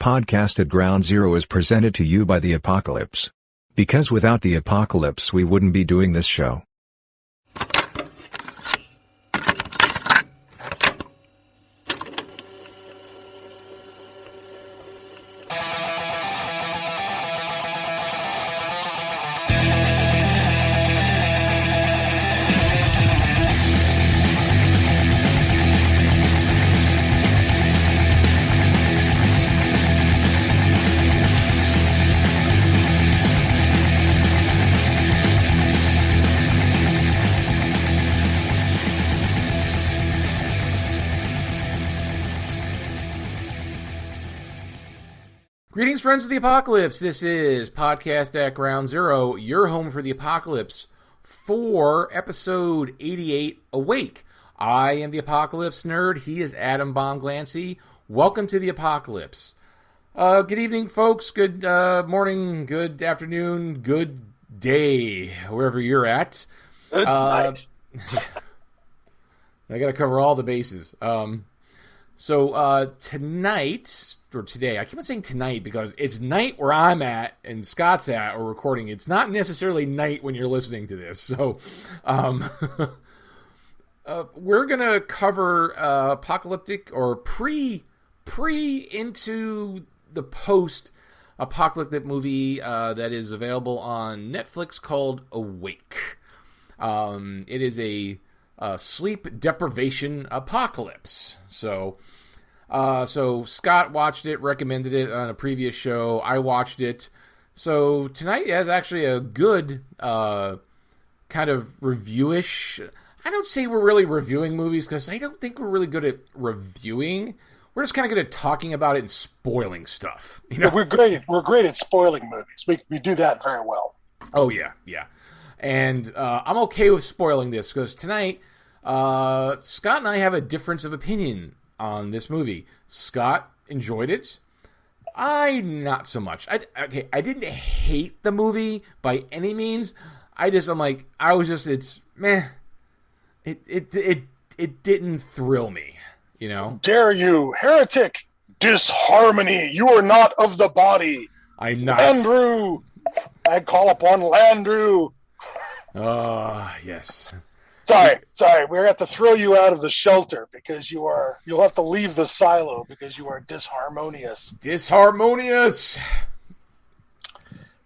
Podcast at Ground Zero is presented to you by the Apocalypse. Because without the Apocalypse we wouldn't be doing this show. Greetings, friends of the Apocalypse. This is Podcast at Ground Zero, your home for the Apocalypse, for episode 88, Awake. I am the Apocalypse Nerd. He is Adam Baum-Glancy. Welcome to the Apocalypse. Good evening, folks. Good morning, good afternoon, good day, wherever you're at. Good night. I got to cover all the bases. So tonight, or today, I keep on saying tonight because it's night where I'm at and Scott's at or recording. It's not necessarily night when you're listening to this. So we're going to cover apocalyptic or pre into the post-apocalyptic movie that is available on Netflix called Awake. It is a sleep deprivation apocalypse. So Scott watched it, recommended it on a previous show. I watched it. So tonight is actually a good kind of review-ish. I don't say we're really reviewing movies because I don't think we're really good at reviewing. We're just kind of good at talking about it and spoiling stuff. You know, we're great at spoiling movies. We do that very well. Oh yeah. And I'm okay with spoiling this because tonight Scott and I have a difference of opinion on this movie. Scott enjoyed it. I not so much. I didn't hate the movie by any means. It's meh. It didn't thrill me, you know. Dare you, heretic, disharmony. You are not of the body. I'm not. Landru. I call upon Landru. Yes. Sorry. We're going to have to throw you out of the shelter because you'll have to leave the silo because you are disharmonious.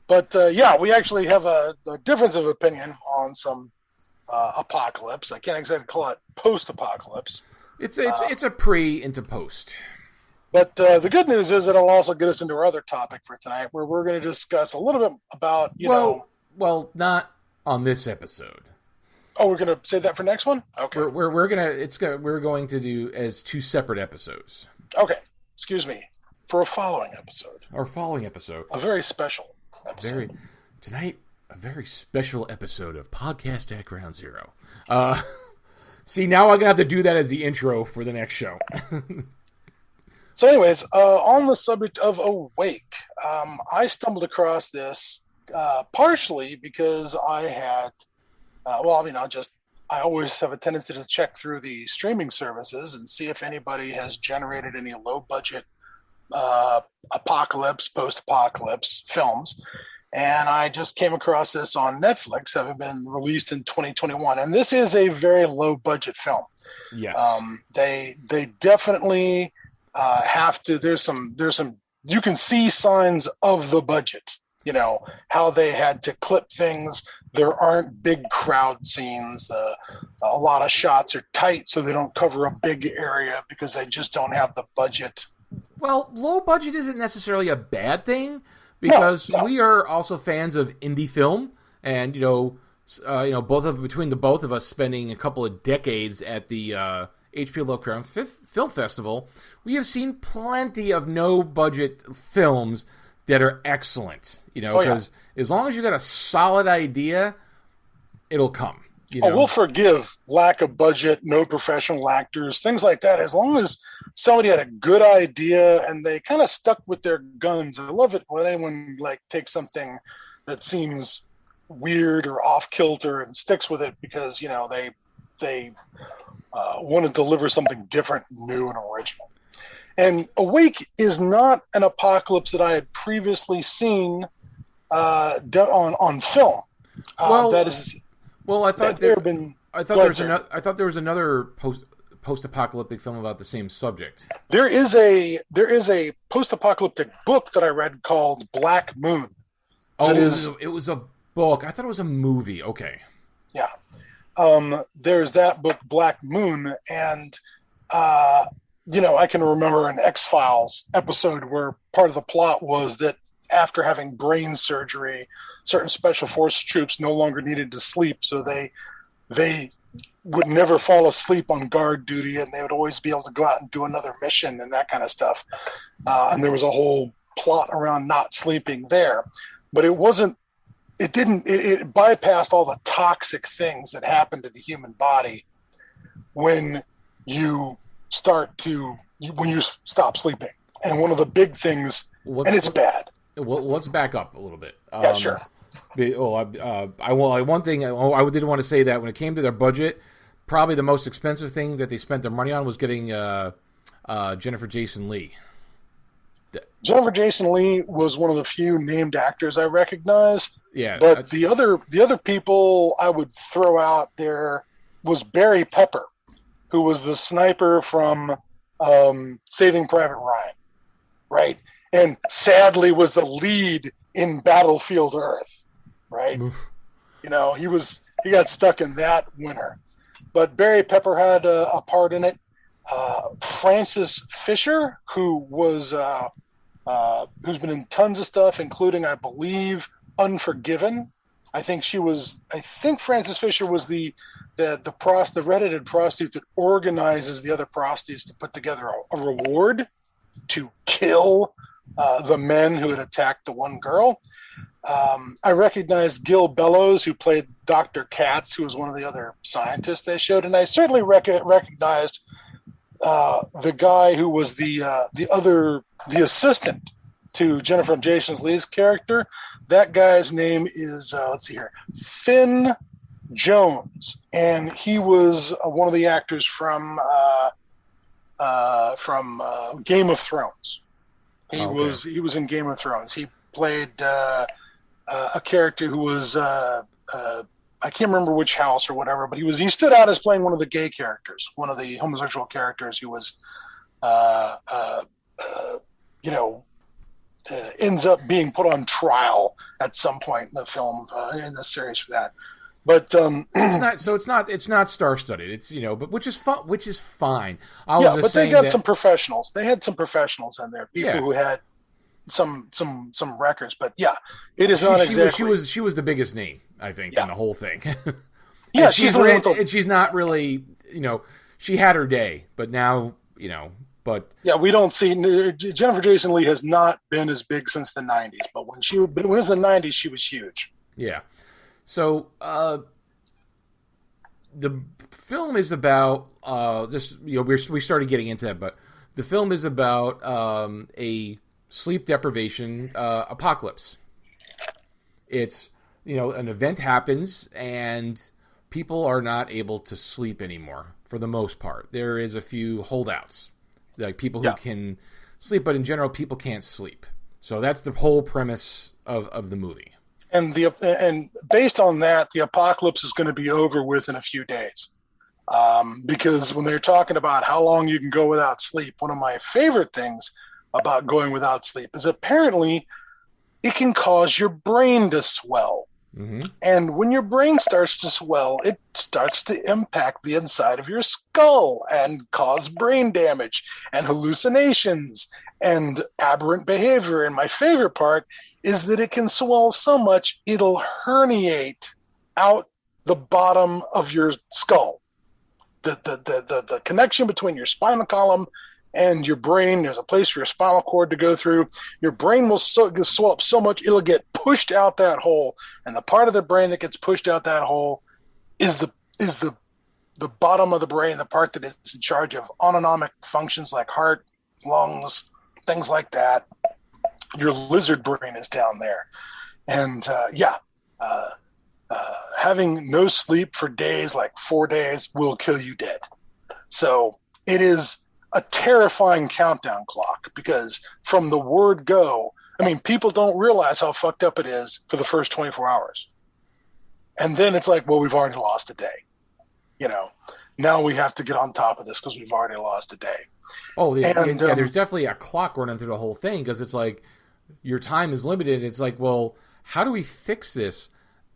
But yeah, we actually have a difference of opinion on some apocalypse. I can't exactly call it post-apocalypse. It's a pre into post. But the good news is it'll also get us into our other topic for tonight, where we're going to discuss a little bit about, Well, not on this episode. Oh, we're going to save that for next one? Okay. We're going to do as two separate episodes. Okay. Excuse me. For a following episode. Our following episode. A very special episode. Tonight, a very special episode of Podcast at Ground Zero. See, now I'm going to have to do that as the intro for the next show. So anyways, on the subject of Awake, I stumbled across this partially because I had, I always have a tendency to check through the streaming services and see if anybody has generated any low-budget post-apocalypse films. And I just came across this on Netflix, having been released in 2021. And this is a very low-budget film. Yes. They definitely have to. There's some. You can see signs of the budget. You know how they had to clip things. There aren't big crowd scenes. A lot of shots are tight, so they don't cover a big area because they just don't have the budget. Well, low budget isn't necessarily a bad thing because we are also fans of indie film, and between the both of us spending a couple of decades at the H.P. Lovecraft Film Festival, we have seen plenty of no-budget films that are excellent, because as long as you got a solid idea, it'll come. We'll forgive lack of budget, no professional actors, things like that, as long as somebody had a good idea and they kind of stuck with their guns. I love it when anyone takes something that seems weird or off kilter and sticks with it because they want to deliver something different, new, and original. And Awake is not an apocalypse that I had previously seen on film. That is, well, I thought there have been. I thought there was another post-apocalyptic film about the same subject. There is a post-apocalyptic book that I read called Black Moon. Oh, it was a book. I thought it was a movie. Okay. Yeah. There's that book, Black Moon, and I can remember an X-Files episode where part of the plot was that after having brain surgery, certain special forces troops no longer needed to sleep, so they would never fall asleep on guard duty, and they would always be able to go out and do another mission and that kind of stuff. And there was a whole plot around not sleeping there, but it bypassed all the toxic things that happen to the human body when you stop sleeping. And one of the big things, it's bad. Well, let's back up a little bit. Yeah, sure. One thing I didn't want to say that when it came to their budget, probably the most expensive thing that they spent their money on was getting Jennifer Jason Leigh. Jennifer Jason Leigh was one of the few named actors I recognize. Yeah, but the other people I would throw out there was Barry Pepper, who was the sniper from Saving Private Ryan, right? And sadly was the lead in Battlefield Earth, right? Oof. He got stuck in that winter. But Barry Pepper had a part in it. Frances Fisher, who's been in tons of stuff, including, I believe, Unforgiven. I think Frances Fisher was the redheaded prostitute that organizes the other prostitutes to put together a reward to kill the men who had attacked the one girl. I recognized Gil Bellows, who played Dr. Katz, who was one of the other scientists they showed, and I certainly recognized the guy who was the assistant to Jennifer Jason Leigh's character. That guy's name is Finn Jones, and he was one of the actors from Game of Thrones. He was in Game of Thrones. He played a character who was I can't remember which house or whatever, but he stood out as playing one of the gay characters, one of the homosexual characters who was ends up being put on trial at some point in the film in the series for that. But it's not star-studded. It's but which is fun, which is fine. But they got some professionals. They had some professionals in there, people who had some records. But it is not exactly. She was the biggest name, I think, in the whole thing. Yeah, and she's not really she had her day, but now But we don't see Jennifer Jason Leigh has not been as big since the 90s, but when it was the 90s, she was huge. Yeah. So the film is about we started getting into that, but the film is about a sleep deprivation apocalypse. It's an event happens and people are not able to sleep anymore for the most part. There is a few holdouts, like people who can sleep, but in general, people can't sleep. So that's the whole premise of the movie. And based on that, the apocalypse is going to be over with in a few days. Because when they're talking about how long you can go without sleep, one of my favorite things about going without sleep is apparently it can cause your brain to swell. Mm-hmm. And when your brain starts to swell, it starts to impact the inside of your skull and cause brain damage and hallucinations and aberrant behavior. And my favorite part is that it can swell so much it'll herniate out the bottom of your skull. The connection between your spinal column and your brain, there's a place for your spinal cord to go through. Your brain will swell up so much it'll get pushed out that hole, and the part of the brain that gets pushed out that hole is the bottom of the brain, the part that is in charge of autonomic functions like heart, lungs, things like that. Your lizard brain is down there, and having no sleep for days, like 4 days, will kill you dead. So it is a terrifying countdown clock, because from the word go, I mean, people don't realize how fucked up it is for the first 24 hours. And then it's like, well, we've already lost a day. You know, now we have to get on top of this because we've already lost a day. Oh, there's definitely a clock running through the whole thing, because it's like your time is limited. It's like, well, how do we fix this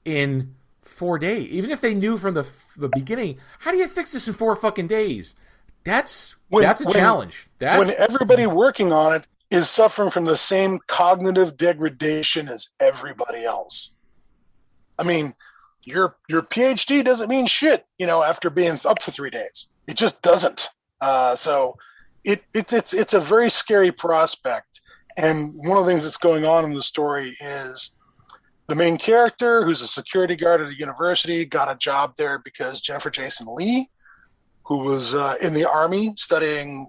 in 4 days? Even if they knew from the beginning, how do you fix this in 4 fucking days? That's a challenge. When everybody working on it is suffering from the same cognitive degradation as everybody else. I mean, your PhD doesn't mean shit, you know, after being up for 3 days. It just doesn't. So it's a very scary prospect. And one of the things that's going on in the story is the main character, who's a security guard at a university, got a job there because Jennifer Jason Leigh, who was in the Army studying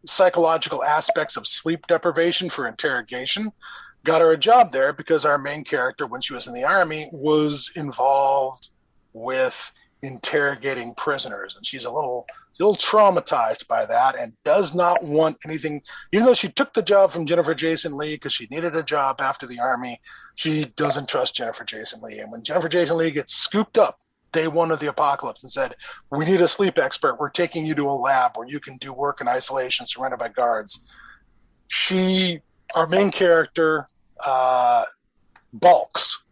psychological aspects of sleep deprivation for interrogation, got her a job there because our main character, when she was in the Army, was involved with interrogating prisoners. And she's a little traumatized by that and does not want anything. Even though she took the job from Jennifer Jason Leigh because she needed a job after the Army, she doesn't trust Jennifer Jason Leigh. And when Jennifer Jason Leigh gets scooped up day one of the apocalypse and said, we need a sleep expert, we're taking you to a lab where you can do work in isolation surrounded by guards, our main character, balks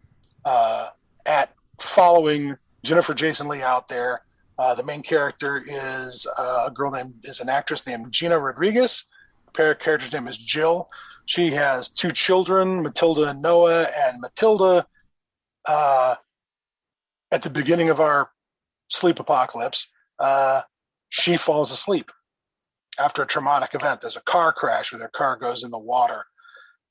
at following Jennifer Jason Leigh out there. The main character is an actress named Gina Rodriguez. The character's name is Jill. She has 2 children, Matilda and Noah, and Matilda, at the beginning of our sleep apocalypse, she falls asleep after a traumatic event. There's a car crash where their car goes in the water,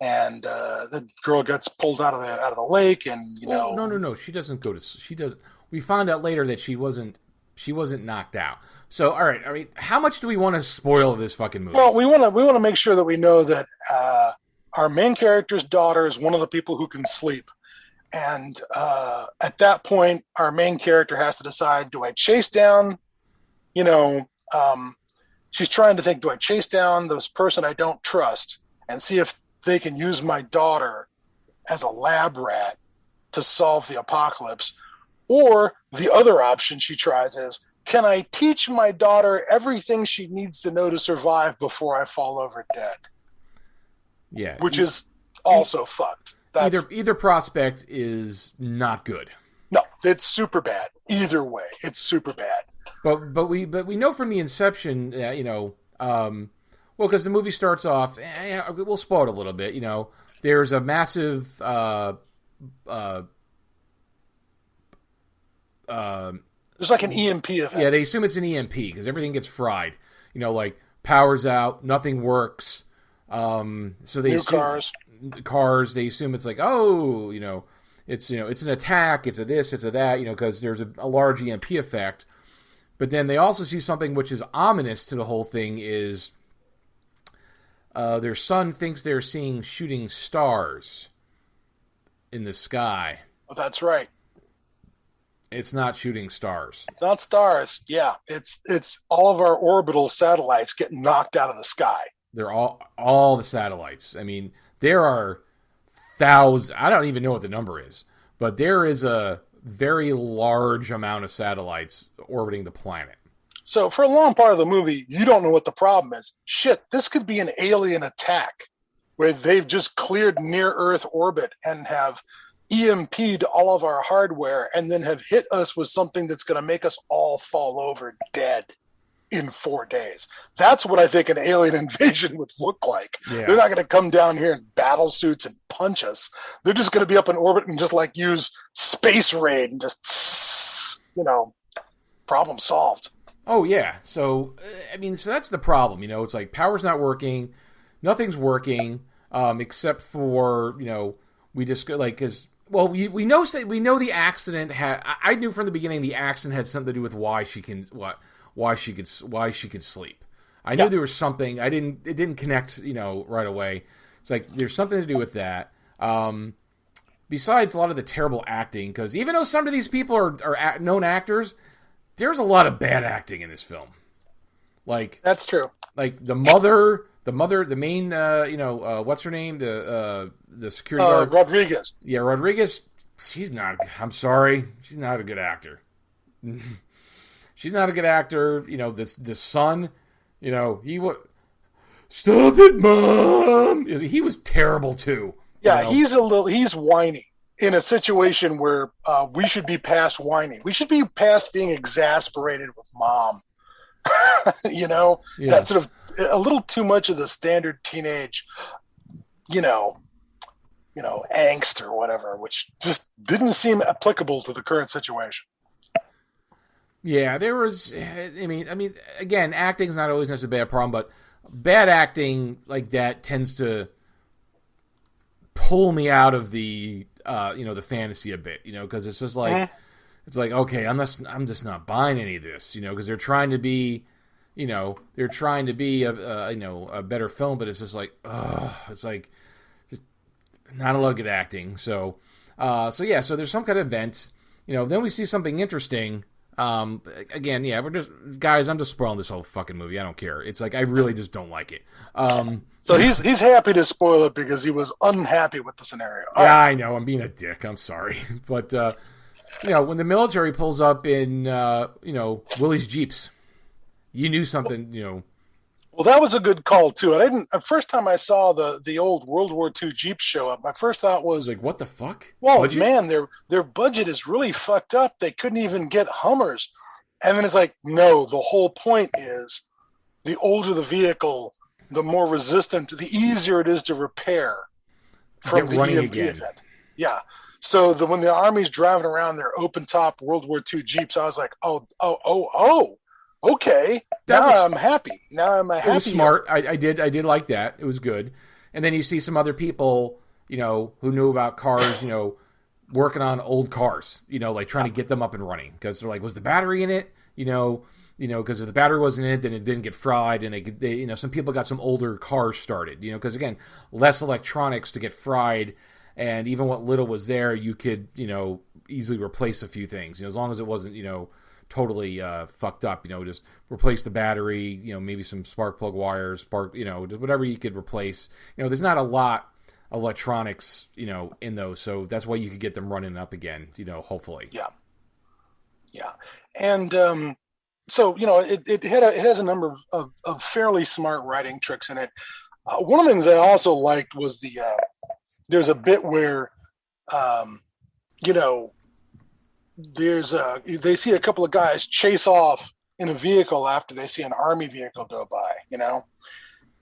and the girl gets pulled out of the lake, and No. She doesn't go to. She does. We found out later that she wasn't knocked out. So, all right. I mean, how much do we want to spoil this fucking movie? Well, we want to make sure that we know that our main character's daughter is one of the people who can sleep. And at that point, our main character has to decide, do I chase down, she's trying to think, do I chase down this person I don't trust and see if they can use my daughter as a lab rat to solve the apocalypse? Or the other option she tries is, can I teach my daughter everything she needs to know to survive before I fall over dead? Yeah. Which is also fucked. Either prospect is not good. No, it's super bad. Either way, it's super bad. But we know from the inception, because the movie starts off. We'll spoil it a little bit. There's a massive. There's like an EMP event. Yeah, they assume it's an EMP because everything gets fried. Like power's out, nothing works. So they assume cars. They assume it's like, it's an attack. It's a this. It's a that. Because there's a large EMP effect. But then they also see something which is ominous to the whole thing. Is their son thinks they're seeing shooting stars in the sky. Oh, that's right. It's not shooting stars. Not stars. Yeah, it's all of our orbital satellites getting knocked out of the sky. They're all the satellites. I mean, there are thousands. I don't even know what the number is, but there is a very large amount of satellites orbiting the planet. So for a long part of the movie, you don't know what the problem is. Shit, this could be an alien attack where they've just cleared near-Earth orbit and have EMP'd all of our hardware and then have hit us with something that's going to make us all fall over dead in 4 days. That's what I think an alien invasion would look like. Yeah. They're not going to come down here in battle suits and punch us. They're just going to be up in orbit and just like use space raid and just, problem solved. Oh, yeah. So, so that's the problem. It's like power's not working. Nothing's working except for, we just like, because, well, we know the accident I knew from the beginning the accident had something to do with why she could sleep. I knew there was something. It didn't connect, right away. It's like there's something to do with that. Besides a lot of the terrible acting, because even though some of these people are known actors, there's a lot of bad acting in this film. Like That's true. Like the mother, the main, what's her name? The security guard. Rodriguez. Yeah, Rodriguez. She's not. I'm sorry. She's not a good actor. She's not a good actor. You know, this son. You know, he was. Stop it, Mom. He was terrible too. Yeah, you know? He's whiny in a situation where we should be past whiny. We should be past being exasperated with Mom. You know, That's sort of a little too much of the standard teenage, angst or whatever, which just didn't seem applicable to the current situation. Yeah, there was. I mean, again, acting's not always necessarily a bad problem, but bad acting like that tends to pull me out of the, the fantasy a bit, because it's just like, it's like, okay, I'm just not buying any of this, because they're trying to be, a better film, but it's just like, it's like, just not a lot of good acting. So there's some kind of event, then we see something interesting. Again, we're just guys. I'm just spoiling this whole fucking movie. I don't care. It's like I really just don't like it. So he's happy to spoil it because he was unhappy with the scenario. All right. I know. I'm being a dick. I'm sorry, but when the military pulls up in Willie's Jeeps, you knew something. Well, that was a good call too. The first time I saw the old World War II Jeeps show up, my first thought was like, what the fuck? Well, man, their budget is really fucked up. They couldn't even get Hummers. And then it's like, no, the whole point is the older the vehicle, the more resistant, the easier it is to repair from the EMP event. Yeah. So when the Army's driving around their open top World War II Jeeps, I was like, oh. Okay, I'm happy. Now I'm happy. It was smart. I did like that. It was good. And then you see some other people, who knew about cars, working on old cars, like trying to get them up and running because they're like, was the battery in it? Because if the battery wasn't in it, then it didn't get fried. And they some people got some older cars started, because again, less electronics to get fried, and even what little was there, you could, easily replace a few things, as long as it wasn't, totally fucked up, just replace the battery, maybe some spark plug wires, whatever you could replace. There's not a lot of electronics, in those, so that's why you could get them running up again, hopefully. Yeah. And so, it has a number of fairly smart writing tricks in it. One of the things I also liked was there's a bit where, they see a couple of guys chase off in a vehicle after they see an Army vehicle go by,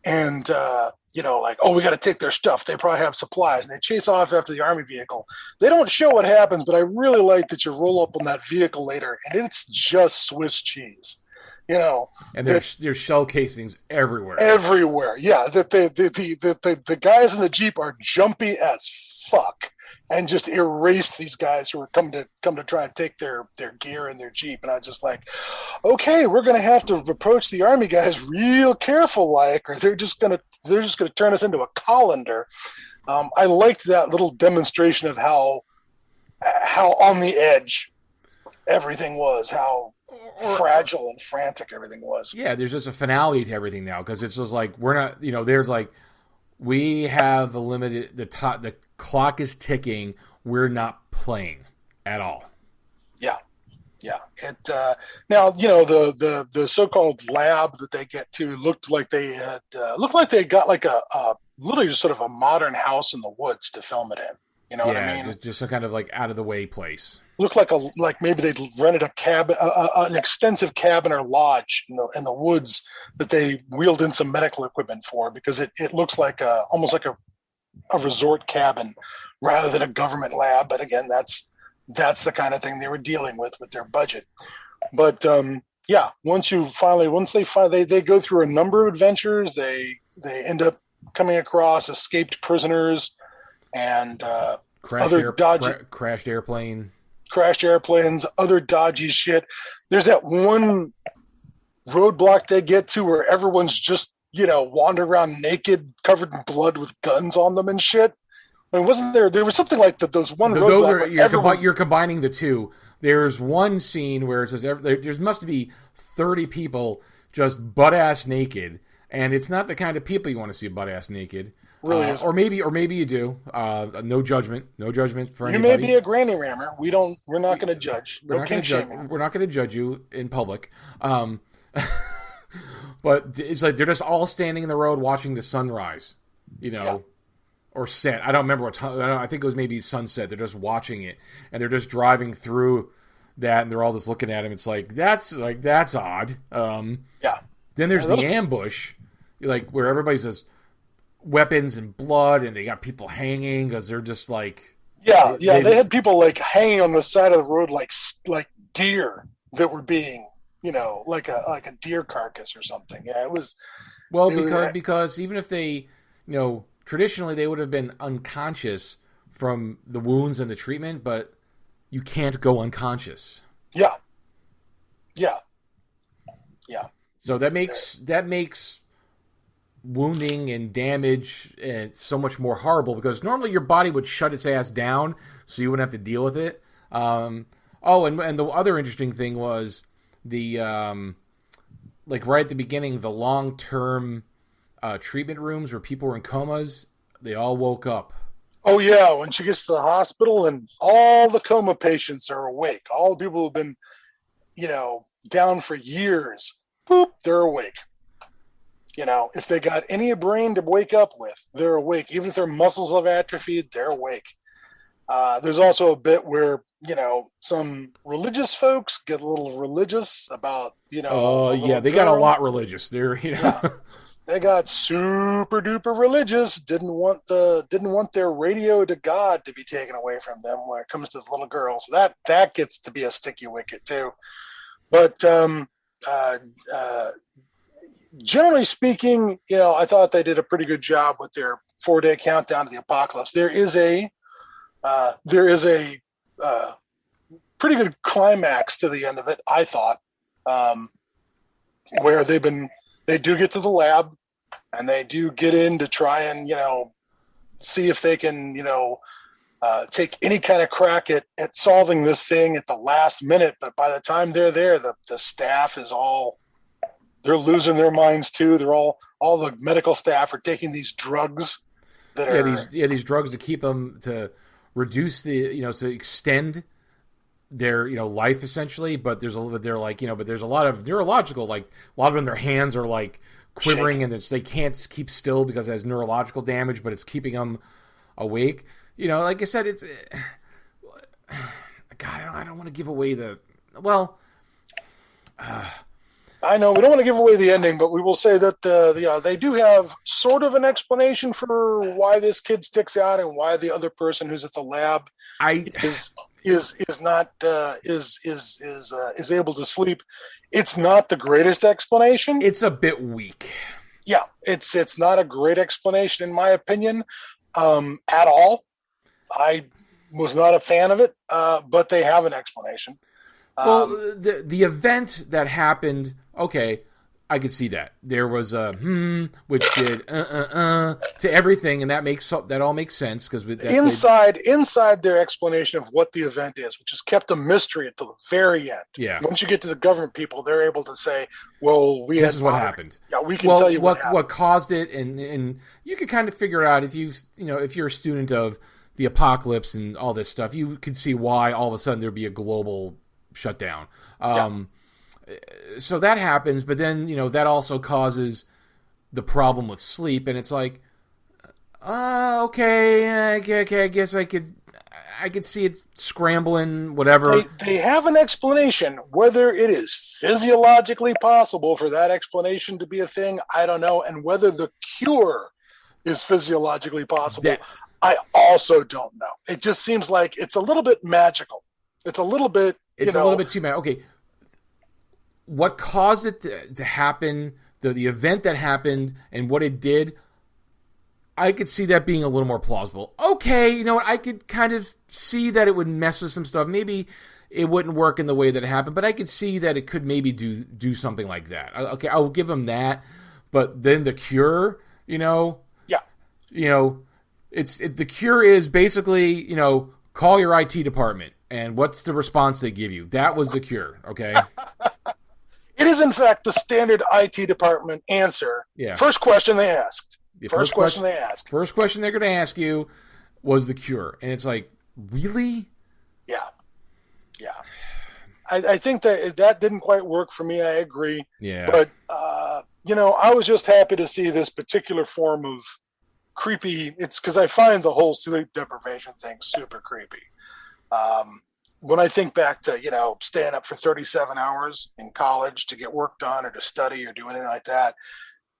and like, oh, we got to take their stuff. They probably have supplies, and they chase off after the Army vehicle. They don't show what happens, but I really like that you roll up on that vehicle later, and it's just Swiss cheese, And there's shell casings everywhere. Everywhere, yeah. That the guys in the Jeep are jumpy as fuck and just erase these guys who are come to try and take their gear in their Jeep. And I was just like, okay, we're gonna have to approach the Army guys real careful, or they're just gonna turn us into a colander. I liked that little demonstration of how on the edge everything was, how fragile and frantic everything was. Yeah, there's just a finality to everything now, because it's just like we're not, there's like, we have the clock is ticking. We're not playing at all. Yeah. It now the so-called lab that they get to looked like they got like a literally just sort of a modern house in the woods to film it in. You know what I mean? Just a kind of like out of the way place. Looked like maybe they'd rented a cabin, an extensive cabin or lodge in the woods that they wheeled in some medical equipment for, because it looks like almost like a resort cabin rather than a government lab. But again, that's the kind of thing they were dealing with their budget. But once they go through a number of adventures, they end up coming across escaped prisoners and crashed airplanes, other dodgy shit. There's that one roadblock they get to where everyone's just, wandering around naked, covered in blood with guns on them and shit. I mean, wasn't there was something like that. Those roadblock. You're combining the two. There's one scene where it says there must be 30 people just butt ass naked, and it's not the kind of people you want to see butt ass naked. Really is. Or maybe you do. No judgment for anybody. You may be a granny rammer. We're not going to judge. We're not going to judge you in public. But it's like they're just all standing in the road watching the sunrise, or set. I don't remember what time. I think it was maybe sunset. They're just watching it, and they're just driving through that, and they're all just looking at him. It's like that's odd. Then there's the ambush, like where everybody's just weapons and blood, and they got people hanging because they're just like they had people like hanging on the side of the road like deer that were being like a deer carcass or something. Yeah, it was because even if they traditionally they would have been unconscious from the wounds and the treatment, but you can't go unconscious. Yeah. So that makes wounding and damage so much more horrible, because normally your body would shut its ass down so you wouldn't have to deal with it. And the other interesting thing was the like right at the beginning, the long-term treatment rooms where people were in comas, they all woke up. Oh yeah, when she gets to the hospital and all the coma patients are awake. All the people who've been, down for years, boop, they're awake. If they got any brain to wake up with, they're awake. Even if their muscles have atrophied, they're awake. There's also a bit where, some religious folks get a little religious about, they got a lot religious. They're, They got super duper religious. Didn't want their radio to God to be taken away from them when it comes to the little girls. That gets to be a sticky wicket too. But generally speaking, I thought they did a pretty good job with their 4-day countdown to the apocalypse. There is a pretty good climax to the end of it, I thought, where they do get to the lab and they do get in to try and, see if they can, take any kind of crack at solving this thing at the last minute. But by the time they're there, the staff is they're losing their minds too. They're all the medical staff are taking these drugs these drugs to keep them, to reduce the, to extend their, life essentially. But there's a lot of neurological, like a lot of them, their hands are like quivering and they can't keep still because it has neurological damage, but it's keeping them awake. Like I said, it's God, I don't want to give away I know we don't want to give away the ending, but we will say that they do have sort of an explanation for why this kid sticks out and why the other person who's at the lab is able to sleep. It's not the greatest explanation. It's a bit weak. Yeah, it's not a great explanation in my opinion, at all. I was not a fan of it, but they have an explanation. Well, the event that happened, okay, I could see that. There was a which did to everything, and that all makes sense because inside their explanation of what the event is, which is kept a mystery until the very end. Yeah. Once you get to the government people, they're able to say, "Well, this is what happened." Yeah, we can tell you what caused it, and you could kind of figure out if if you're a student of the apocalypse and all this stuff, you could see why all of a sudden there'd be a global shutdown. So that happens, but then, that also causes the problem with sleep, and it's like, okay, I guess I could see it scrambling, whatever. They have an explanation. Whether it is physiologically possible for that explanation to be a thing, I don't know, and whether the cure is physiologically possible, I also don't know. It just seems like it's a little bit magical. It's a little bit too mad. Okay, what caused it to happen, the event that happened, and what it did, I could see that being a little more plausible. Okay, I could kind of see that it would mess with some stuff. Maybe it wouldn't work in the way that it happened, but I could see that it could maybe do something like that. Okay, I will give them that. But then the cure, the cure is basically, call your IT department. And what's the response they give you? That was the cure, okay? It is in fact the standard IT department answer. Yeah. First question they asked. First question they're going to ask you was the cure. And it's like, really? Yeah. I think that didn't quite work for me. I agree. Yeah. But, I was just happy to see this particular form of creepy. It's because I find the whole sleep deprivation thing super creepy. When I think back to, staying up for 37 hours in college to get work done or to study or do anything like that.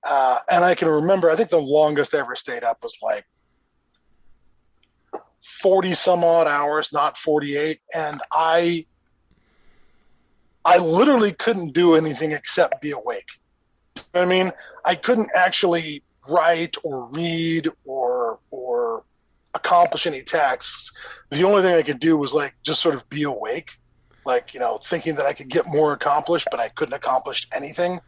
And I can remember, I think the longest I ever stayed up was like 40 some odd hours, not 48. And I literally couldn't do anything except be awake. You know what I mean? I couldn't actually write or read or accomplish any tasks. The only thing I could do was like just sort of be awake, like, thinking that I could get more accomplished, but I couldn't accomplish anything.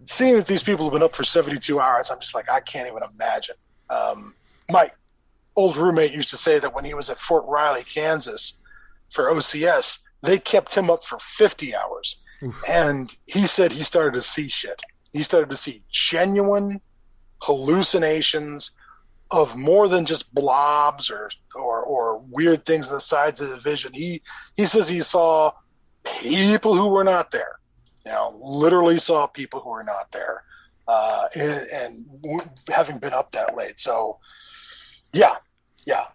Seeing that these people have been up for 72 hours, I'm just like, I can't even imagine. My old roommate used to say that when he was at Fort Riley, Kansas for OCS, they kept him up for 50 hours. Oof. And he said he started to see shit. He started to see genuine hallucinations of more than just blobs or weird things on the sides of the vision. He says he saw people who were not there. Literally saw people who were not there, and having been up that late. So, yeah.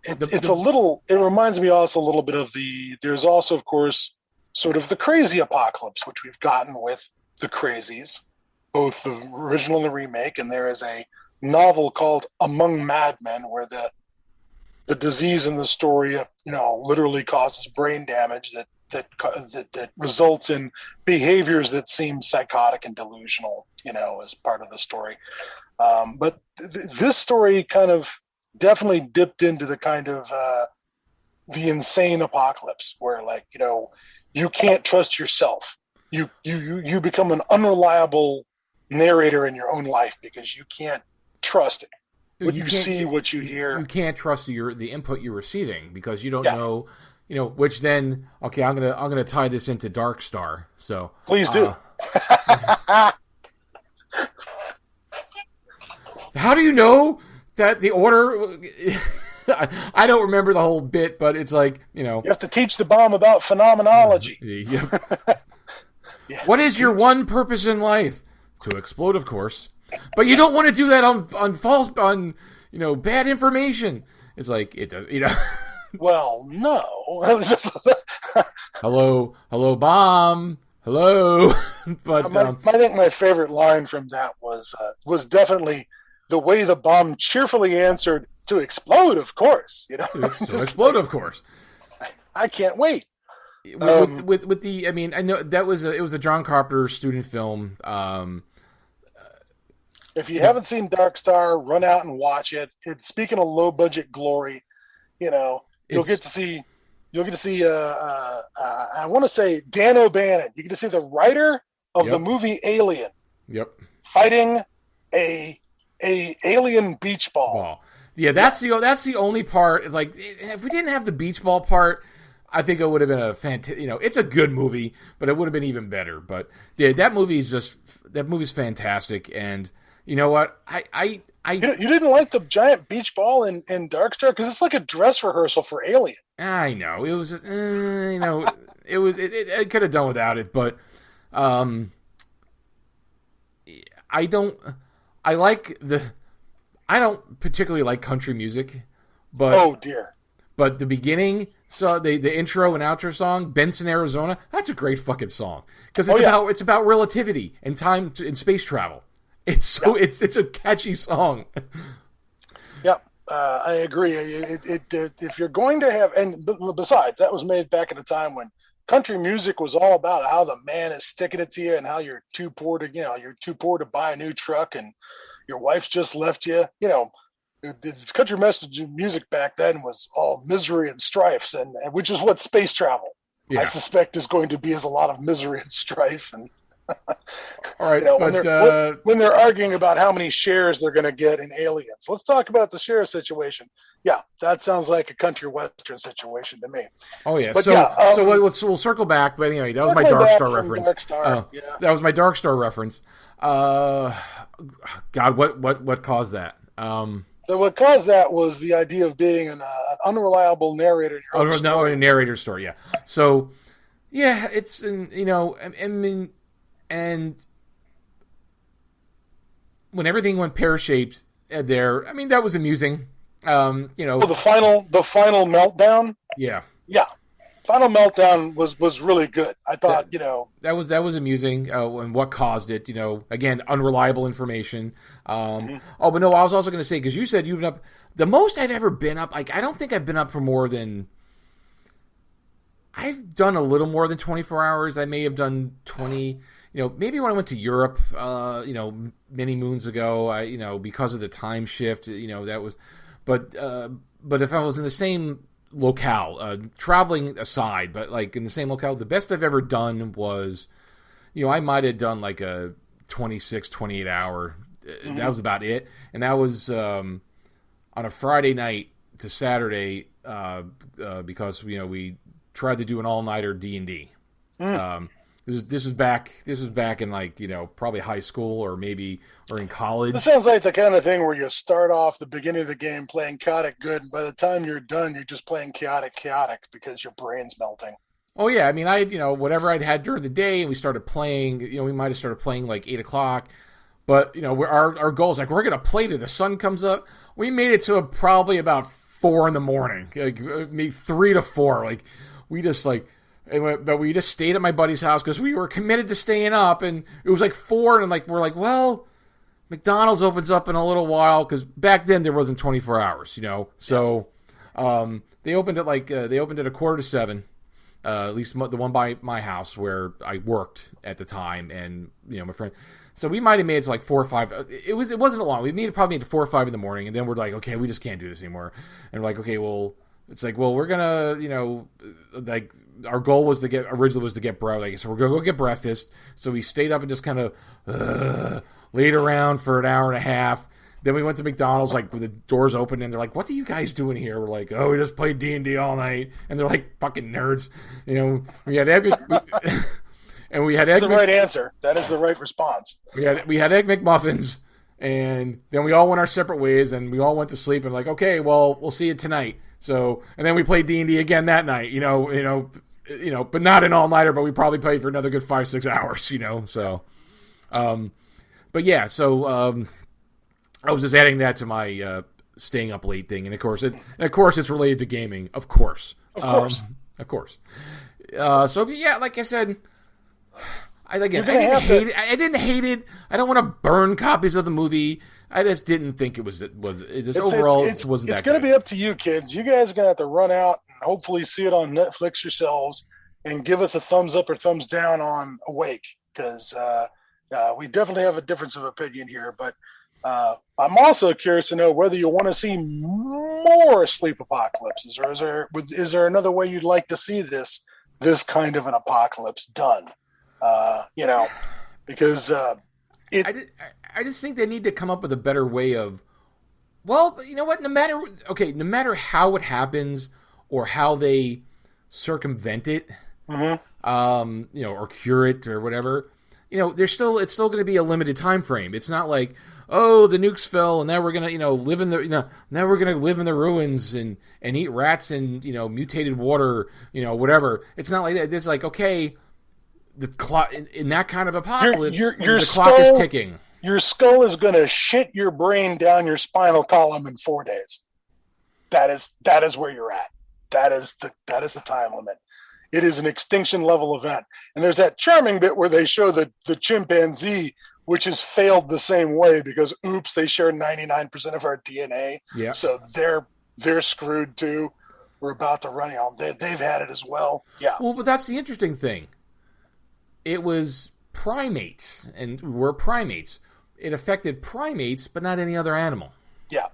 It reminds me also a little bit of there's also, of course, sort of the crazy apocalypse, which we've gotten with the Crazies, both the original and the remake. And there is a novel called Among Madmen where the disease in the story, literally causes brain damage that results in behaviors that seem psychotic and delusional, as part of the story. But this story kind of definitely dipped into the kind of the insane apocalypse where, like, you can't trust yourself. You become an unreliable narrator in your own life because you can't trust it. What you see, what you hear. You can't trust the input you're receiving because you don't know. Which then, okay, I'm gonna tie this into Dark Star. So please do. How do you know that the order? I don't remember the whole bit, but it's like, you have to teach the bomb about phenomenology. Yeah. What is your one purpose in life? To explode, of course. But you don't want to do that on bad information. It's like it does, Well, no. Hello, bomb. Hello. But I think my favorite line from that was definitely the way the bomb cheerfully answered, "To explode, of course." To explode, of course. I can't wait. With the, I know that it was a John Carpenter student film. If you haven't seen Dark Star, run out and watch it. Speaking of low budget glory, you'll get to see. I want to say Dan O'Bannon. You get to see the writer of the movie Alien. Yep. Fighting a alien beach ball. Yeah, that's the only part. It's like, if we didn't have the beach ball part, I think it would have been a fantastic. It's a good movie, but it would have been even better. But yeah, that movie's fantastic. And you know what? You didn't like the giant beach ball in Dark Star because it's like a dress rehearsal for Alien. I know it was just, it could have done without it, but I don't particularly like country music, but oh dear. But the beginning, so the intro and outro song, Benson, Arizona, that's a great fucking song because it's about relativity and time and space travel. It's a catchy song. Yep, I agree. If you're going to have, and besides, that was made back at a time when country music was all about how the man is sticking it to you and how you're too poor to buy a new truck and your wife's just left you. The country message music back then was all misery and strife, and which is what space travel, I suspect, is going to be, is a lot of misery and strife. And All right, when they're arguing about how many shares they're going to get in Aliens, let's talk about the share situation. Yeah, that sounds like a country western situation to me. Oh yeah, but we'll circle back. But anyway, that was my Dark Star reference. Dark Star. That was my Dark Star reference. God, what caused that? So what caused that was the idea of being an unreliable narrator. A narrator story. Yeah. So, yeah, it's I mean, and when everything went pear-shaped there, I mean, that was amusing. The final meltdown. Yeah. Final meltdown was really good. I thought, that was amusing. And what caused it? Again, unreliable information. Oh, but no, I was also going to say, because you said you've been up the most I've ever been up. Like, I don't think I've been up for more than. I've done a little more than 24 hours. I may have done 20. Maybe when I went to Europe, many moons ago, because of the time shift, that was. But if I was in the same locale, traveling aside, but like in the same locale, the best I've ever done was, I might have done like a 26, 28 hour. That was about it. And that was on a Friday night to Saturday because, we tried to do an all-nighter D&D. This was back in like, probably high school or in college. This sounds like the kind of thing where you start off the beginning of the game playing chaotic good, and by the time you're done, you're just playing chaotic because your brain's melting. Oh yeah, I mean, whatever I'd had during the day, and we started playing. We might have started playing like 8 o'clock, but our goal is like we're gonna play till the sun comes up. We made it to probably about 4 in the morning, like maybe 3 to 4. Like we just like. But we just stayed at my buddy's house because we were committed to staying up, and it was like 4, and like we're like, well, McDonald's opens up in a little while because back then there wasn't 24 hours, So they opened at like a 6:45, at least the one by my house where I worked at the time, and my friend. So we might have made it to like 4 or 5. It wasn't long. We probably made it to 4 or 5 in the morning, and then we're like, okay, we just can't do this anymore, and we're like, okay, well. It's like, well, we're gonna, like our goal was originally to get breakfast. So we're gonna go get breakfast. So we stayed up and just kind of laid around for an hour and a half. Then we went to McDonald's, like with the doors open, and they're like, "What are you guys doing here?" We're like, "Oh, we just played D&D all night," and they're like, "Fucking nerds," We had egg, and we had egg. That's the right answer. That is the right response. We had egg McMuffins, and then we all went our separate ways, and we all went to sleep. And like, okay, well, we'll see you tonight. So, and then we played D&D again that night, but not an all-nighter, but we probably played for another good 5-6 hours, so, but yeah, so, I was just adding that to my, staying up late thing. And of course it's related to gaming, of course. Of course. So yeah, like I said, I didn't hate it. I don't want to burn copies of the movie. I just didn't think it wasn't that good. It's going to be up to you, kids. You guys are going to have to run out and hopefully see it on Netflix yourselves and give us a thumbs up or thumbs down on Awake, because we definitely have a difference of opinion here. But I'm also curious to know whether you want to see more sleep apocalypses, or is there another way you'd like to see this kind of an apocalypse done? Because I just think they need to come up with a better way of, well, you know what? No matter how it happens or how they circumvent it, or cure it or whatever, it's still going to be a limited time frame. It's not like, oh, the nukes fell and now we're going to live in the ruins and eat rats and mutated water, whatever. It's not like that. It's like, okay, the clock in that kind of apocalypse, the clock is ticking. Your skull is going to shit your brain down your spinal column in 4 days. That is where you're at. That is the time limit. It is an extinction level event. And there's that charming bit where they show the chimpanzee, which has failed the same way because, oops, they share 99% of our DNA. Yeah. So they're screwed too. We're about to run on. They've had it as well. Yeah. Well, but that's the interesting thing. It was primates, and we're primates. It affected primates, but not any other animal. Yeah.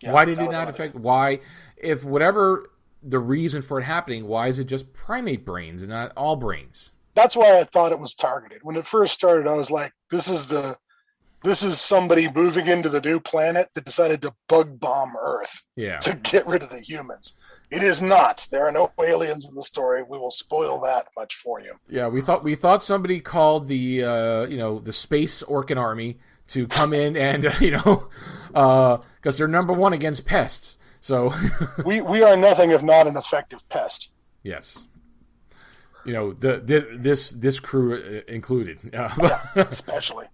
Why did it not affect? Why, if whatever the reason for it happening, why is it just primate brains and not all brains? that's why I thought it was targeted. When it first started, I was like, this is somebody moving into the new planet that decided to bug bomb Earth to get rid of the humans. It is not. There are no aliens in the story. We will spoil that much for you. Yeah, we thought somebody called the the Space Orcan Army to come in and because they're number one against pests. So we are nothing if not an effective pest. Yes. This crew included. Yeah, especially.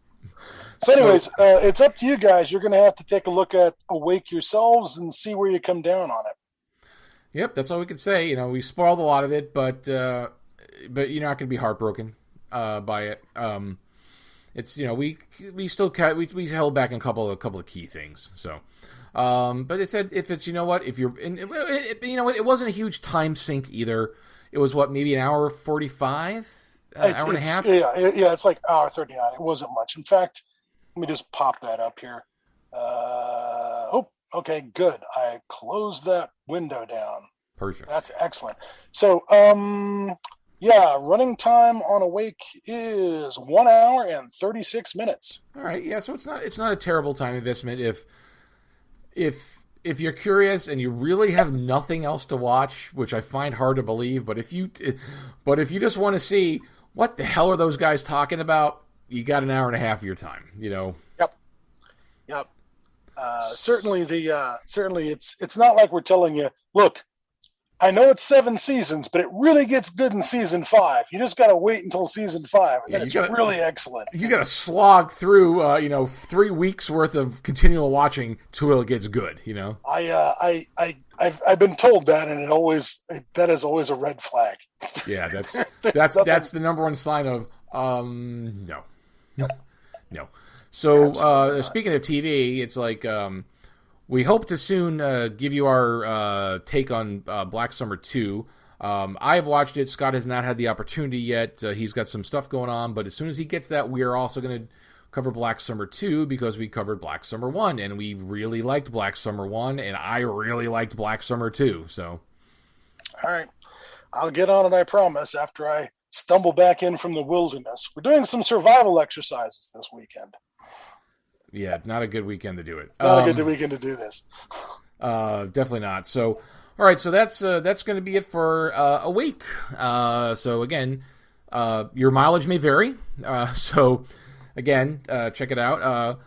So anyways, it's up to you guys. You're going to have to take a look at Awake yourselves and see where you come down on it. Yep, that's all we can say. We spoiled a lot of it, but you're not going to be heartbroken by it. It's we still we held back a couple of key things. So, but it said if it's if you're it wasn't a huge time sink either. It was maybe an hour 45, hour and a half. Yeah, it's like hour 39. It wasn't much. In fact, let me just pop that up here. Okay, good. I closed that window down. Perfect. That's excellent. So, running time on Awake is 1 hour and 36 minutes. All right, yeah. So it's not a terrible time investment if you're curious and you really have nothing else to watch, which I find hard to believe. But if you just want to see what the hell are those guys talking about, you got an hour and a half of your time. Yep. Certainly it's not like we're telling you, look, I know it's 7 seasons, but it really gets good in season 5. You just got to wait until season 5. And it's really excellent. You got to slog through, 3 weeks worth of continual watching till it gets good. I've been told that, and that is always a red flag. Yeah, that's the number one sign of no. So speaking of TV, it's like we hope to soon give you our take on Black Summer 2. I've watched it. Scott has not had the opportunity yet. He's got some stuff going on, but as soon as he gets that, we are also going to cover Black Summer 2 because we covered Black Summer 1, and we really liked Black Summer 1, and I really liked Black Summer 2. So, all right. I'll get on it, I promise, after I stumble back in from the wilderness. We're doing some survival exercises this weekend. Yeah, not a good weekend to do it. Not a good weekend to do this. Definitely not. So, all right. So that's going to be it for a week. So again, your mileage may vary. So again, check it out.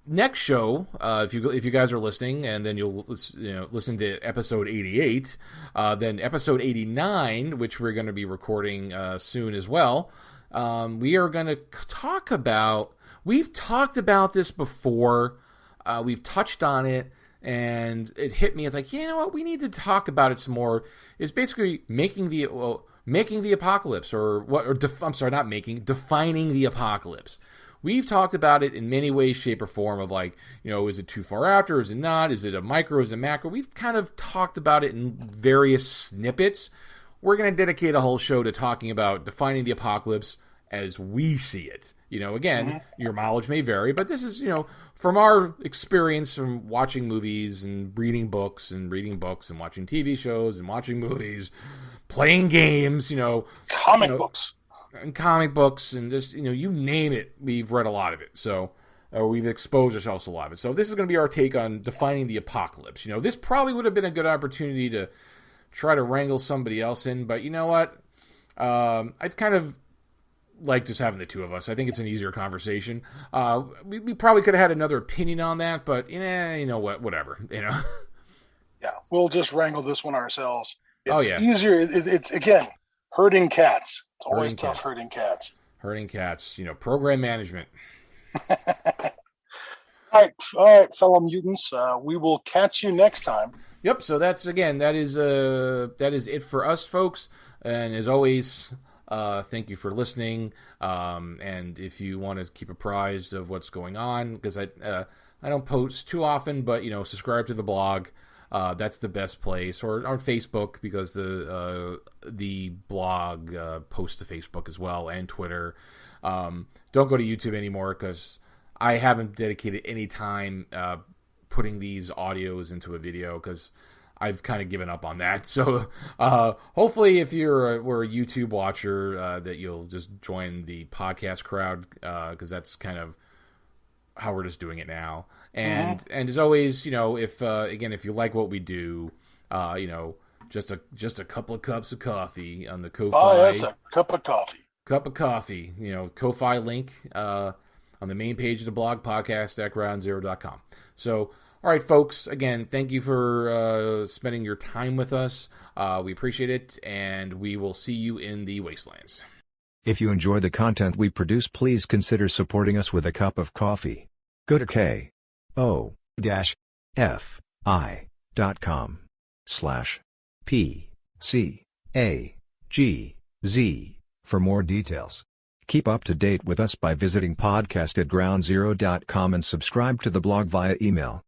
Next show, if you guys are listening, and then you'll listen to episode 88, then episode 89, which we're going to be recording soon as well. We are going to talk about. We've talked about this before. We've touched on it, and it hit me. It's like, you know what? We need to talk about it some more. It's basically making the apocalypse, or what? Or defining the apocalypse. We've talked about it in many ways, shape, or form of like, is it too far after? Is it not? Is it a micro? Is it macro? We've kind of talked about it in various snippets. We're going to dedicate a whole show to talking about defining the apocalypse as we see it. Again, your mileage may vary, but this is, from our experience from watching movies and reading books and watching TV shows and watching movies, playing games, comic books. And comic books and just, you name it, we've read a lot of it. So, or we've exposed ourselves to a lot of it. So this is going to be our take on defining the apocalypse. This probably would have been a good opportunity to try to wrangle somebody else in, but you know what? I've kind of like just having the two of us. I think it's an easier conversation. We probably could have had another opinion on that, but whatever. Yeah, we'll just wrangle this one ourselves. It's easier. It's again herding cats. It's always tough herding cats. Herding cats. Program management. All right, fellow mutants. We will catch you next time. Yep. So that is it for us, folks. And as always. Thank you for listening. And if you want to keep apprised of what's going on, because I don't post too often, but subscribe to the blog. That's the best place, or on Facebook, because the blog posts to Facebook as well, and Twitter. Don't go to YouTube anymore because I haven't dedicated any time putting these audios into a video because I've kind of given up on that. So hopefully, if we're a YouTube watcher, that you'll just join the podcast crowd, because that's kind of how we're just doing it now. And as always, if if you like what we do, just a couple of cups of coffee on the Ko-Fi. Oh, yes, a cup of coffee. Cup of coffee, Ko-Fi link on the main page of the blog, podcastatgroundzero.com. So, all right, folks, again, thank you for spending your time with us. We appreciate it, and we will see you in the wastelands. If you enjoy the content we produce, please consider supporting us with a cup of coffee. Go to ko-fi.com/PCAGZ for more details. Keep up to date with us by visiting podcastatgroundzero.com and subscribe to the blog via email.